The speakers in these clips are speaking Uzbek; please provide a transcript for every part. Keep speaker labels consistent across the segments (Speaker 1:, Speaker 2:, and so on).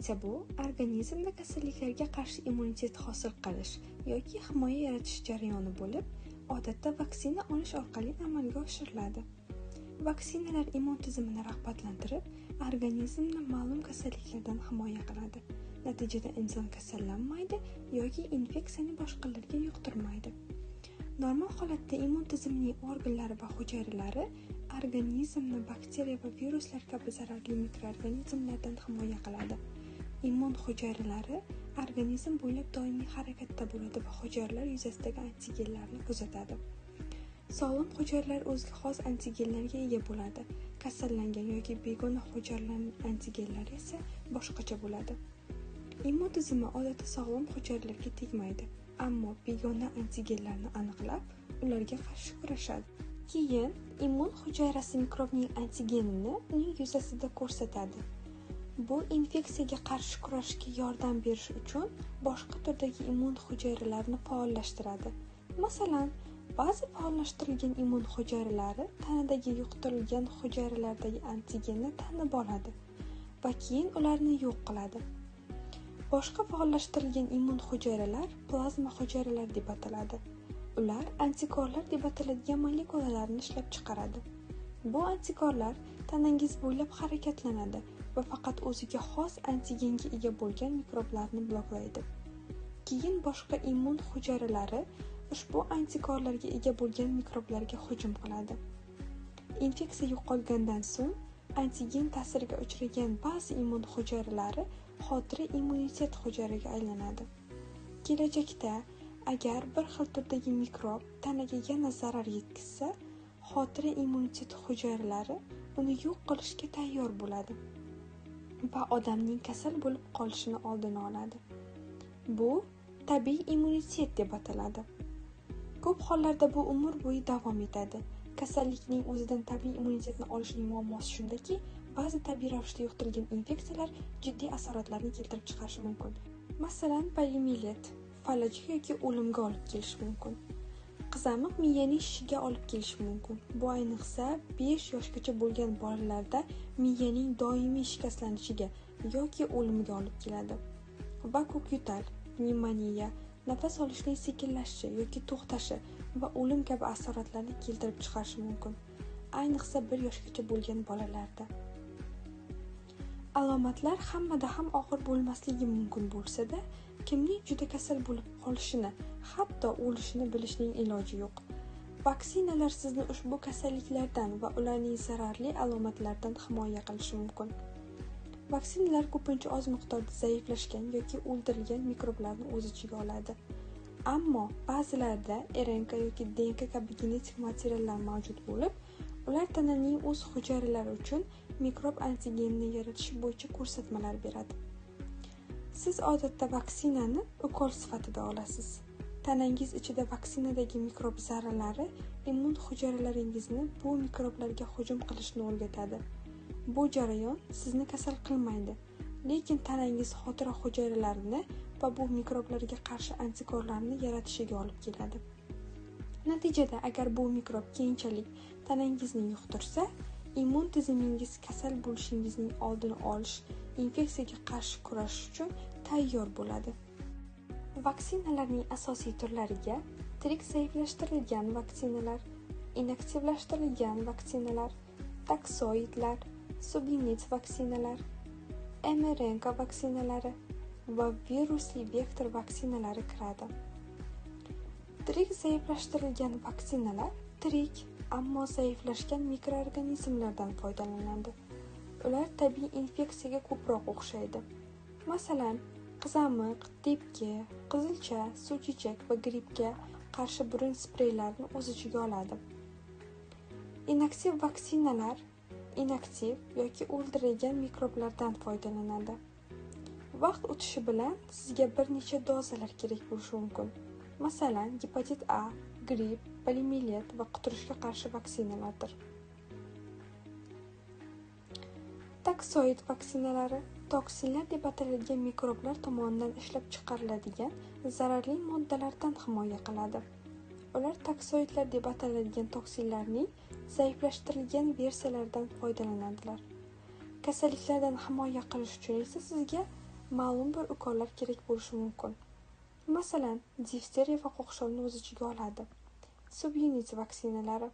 Speaker 1: Vaksinatsiya bu organizmda kasalliklarga qarshi immunitet hosil qilish yoki himoya yaratish jarayoni bo'lib, odatda vaksina olish orqali amalga oshiriladi. Vaksinalar immun tizimini rag'batlantirib, organizmni ma'lum kasalliklardan himoya qiladi. Natijada inson kasallanmaydi yoki infeksiyani boshqalarga yuqtirmaydi. Normal holatda immun tizimining organlari va hujayralari organizmni bakteriya va viruslar kabi zararli mikroorganizmlardan himoya qiladi. Immun hujayralari organizm bo'ylab doimiy harakatda bo'ladi va hujayralar yuzasidagi antigenlarni kuzatadi. Sog'lom hujayralar o'ziga xos antigenlarga ega bo'ladi. Kasallangan yoki begona hujayralarning antigenlari esa boshqacha bo'ladi. Immun tizimi odatda sog'lom hujayralarga tegmaydi, ammo begona antigenlarni aniqlab, ularga qarshi kurashadi. Keyin immun hujayrasi mikrobning antigenini uning yuzasida ko'rsatadi. Bu infeksiyaga qarshi kurashishga yordam berish uchun boshqa turdagi immun hujayralarini faollashtiradi. Masalan, ba'zi faollashtirilgan immun hujayralari tanadagi yuqtirilgan hujayralardagi antigenni tanib oladi va keyin ularni yo'q qiladi. Boshqa faollashtirilgan immun hujayralar plazma hujayralar deb ataladi. Ular antikorlar deb ataladigan molekulalarni ishlab chiqaradi. Bu antikorlar tanangiz bo'ylab harakatlanadi va faqat o'ziga xos antigenga ega bo'lgan mikroblarni bloklaydi. Keyin boshqa immun hujayralari ushbu antikorlarga ega bo'lgan mikroblarga hujum qiladi. Infeksiya yo'qolgandan so'ng antigen ta'siriga uchragan ba'zi immun hujayralari xotira immunitet hujayrasiga aylanadi. Kelajakda agar bir xil turdagi mikrob tanaga yana zarar yetkazsa, xotira immunitet hujayralari uni yo'q qilishga tayyor bo'ladi va odamning kasal bo'lib qolishini oldini oladi. Bu tabiiy immunitet deb ataladi. Ko'p hollarda bu umr bo'yi davom etadi. Kasallikning o'zidan tabiiy immunitetni olishning muammosi shundaki, ba'zi tabiiy ravishda yuqtirilgan infeksiyalar jiddiy asoratlarni keltirib chiqarishi mumkin. Masalan, poliomiyelit falajga yoki o'limga olib kelishi mumkin. Qizamiq miyaning shishiga olib kelishi mumkin. Bu ayniqsa 5 yoshgacha bo'lgan bolalarda miyaning doimiy shikastlanishiga yoki o'limiga olib keladi. Va ko'kyo'tal, pnevmoniya, nafas olishning sekinlashishi yoki to'xtashi va o'lim kabi asoratlarni keltirib chiqarishi mumkin. Ayniqsa 1 yoshgacha bo'lgan bolalarda. Alomatlar hammada ham og'ir bo'lmasligi mumkin bo'lsa-da, kimning juda kasal bo'lib qolishini, hatto o'lishini bilishning iloji yo'q. Vaksinalar sizni ushbu kasalliklardan va ularning zararli alomatlaridan himoya qilishi mumkin. Vaksinalar ko'pincha oz miqdorda zaiflashgan yoki o'ldirilgan mikroblarni o'z ichiga oladi. Ammo ba'zilarida RNK yoki DNK kabi genetik materiallar mavjud bo'lib, ular tananing o'z hujayralari uchun mikrob antigenini yaratish bo'yicha ko'rsatmalar beradi. Siz odatda vaksinani ukol sifatida olasiz. Tanangiz ichida vaksinadagi mikrob zarralari immun hujayralaringizni bu mikroblarga hujum qilishni o'rgatadi. Bu jarayon sizni kasal qilmaydi, lekin tanangiz xotira hujayralarini va bu mikroblarga qarshi antikorlarni yaratishiga olib keladi. Natijada agar bu mikrob keyinchalik tanangizni yuqtirsa, immun tizimingiz kasal bo'lishingizning oldini olish, infeksiyaga qarshi kurashish uchun tayyor bo'ladi. Vaksinalarning asosiy turlariga tirik zaiflashtirilgan vaksinalar, inaktivlashtirilgan vaksinalar, taksoidlar, subunit vaksinalar, mRNK vaksinalari va virusli vektor vaksinalari kiradi. Tirik zaiflashtirilgan vaksinalar tirik, ammo zaiflashgan mikroorganizmlardan foydalanadi. Ular tabiiy infeksiyaga ko'proq o'xshaydi. Masalan, qizamiq, tepki, qizilcha, suvchechak va grippga qarshi burun spreylarini o'z ichiga oladi. Inaktiv vaksinalar inaktiv yoki o'ldirilgan mikroblardan foydalanadi. Vaqt o'tishi bilan sizga bir necha dozalar kerak bo'lishi mumkin. Masalan, gepatit A, gripp, poliomiyelit va quturishga qarshi vaksinalardir. Taksoid vaksinalari toksinlar deb ataladigan mikroblar tomonidan ishlab chiqariladigan zararli moddalardan himoya qiladi. Ular taksoidlar deb ataladigan toksinlarning zaiflashtirilgan versiyalaridan foydalanadilar. Kasalliklardan himoya qilish uchun esa sizga ma'lum bir ukollar kerak bo'lishi mumkin. Masalan, difteriya va qo'qshorni o'z ichiga oladi. Subunit vaksinalari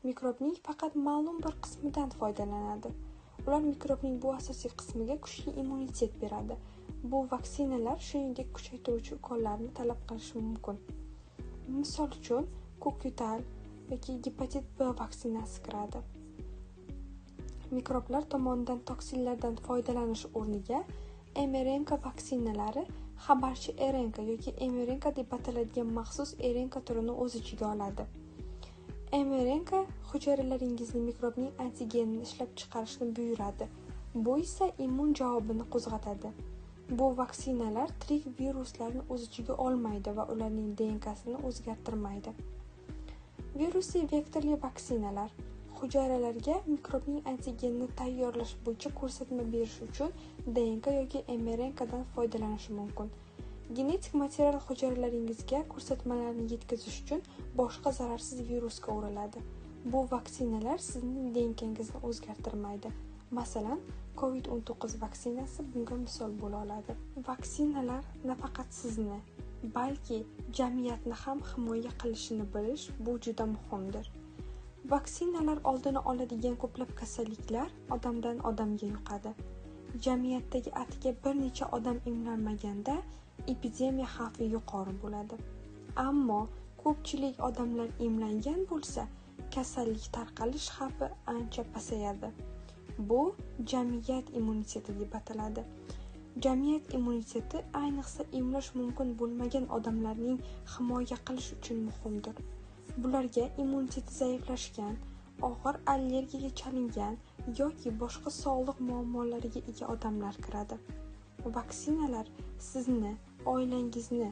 Speaker 1: mikrobning faqat ma'lum bir qismidan foydalanadi. Ular mikrobning bu asosiy qismiga kuchli immunitet beradi. Bu vaksinalar shuningdek kuchaytiruvchi ukollarni talab qilishi mumkin. Misol uchun, ko'k-yo'tal yoki gepatit B vaksinasi kiradi. Mikroblar tomonidan toksinlardan foydalanish o'rniga mRNK vaksinalari xabarchi RNK yoki mRNK deb ataladigan maxsus RNK turini o'z ichiga oladi. mRNK hujayralaringizni mikrobning antigenini ishlab chiqarishni buyuradi. Bu esa immun javobini qo'zg'atadi. Bu vaksinalar tirik viruslarni o'z ichiga olmaydi va ularning DNKsini o'zgartirmaydi. Virusli vektorli vaksinalar hujayralarga mikrobning antigenini tayyorlash bo'yicha ko'rsatma berish uchun DNK yoki mRNK dan foydalanish mumkin. Genetik material hujayralaringizga ko'rsatmalarni yetkazish uchun boshqa zararsiz virusga uriladi. Bu vaksinalar sizning DNKingizni o'zgartirmaydi. Masalan, COVID-19 vaksinasi bunga misol bo'la oladi. Vaksinalar nafaqat sizni, balki jamiyatni ham himoya qilishini bilish bu juda muhimdir. Vaksinalar oldini oladigan ko'plab kasalliklar odamdan odamga yuqadi. Jamiyatdagi atigi bir necha odam emlanmaganda epidemiya xavfi yuqori bo'ladi. Ammo ko'pchilik odamlar emlangan bo'lsa, kasallik tarqalish xavfi ancha pasayadi. Bu jamiyat immuniteti deb ataladi. Jamiyat immuniteti ayniqsa emlash mumkin bo'lmagan odamlarning himoya qilish uchun muhimdir. Bularga immuniteti zaiflashgan, og'ir allergiyaga chalingan yoki boshqa sog'liq muammolariga ega odamlar kiradi. Vaksinalar sizni, oilangizni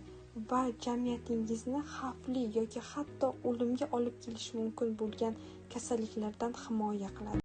Speaker 1: va jamiyatingizni xavfli yoki hatto o'limga olib kelishi mumkin bo'lgan kasalliklardan himoya qiladi.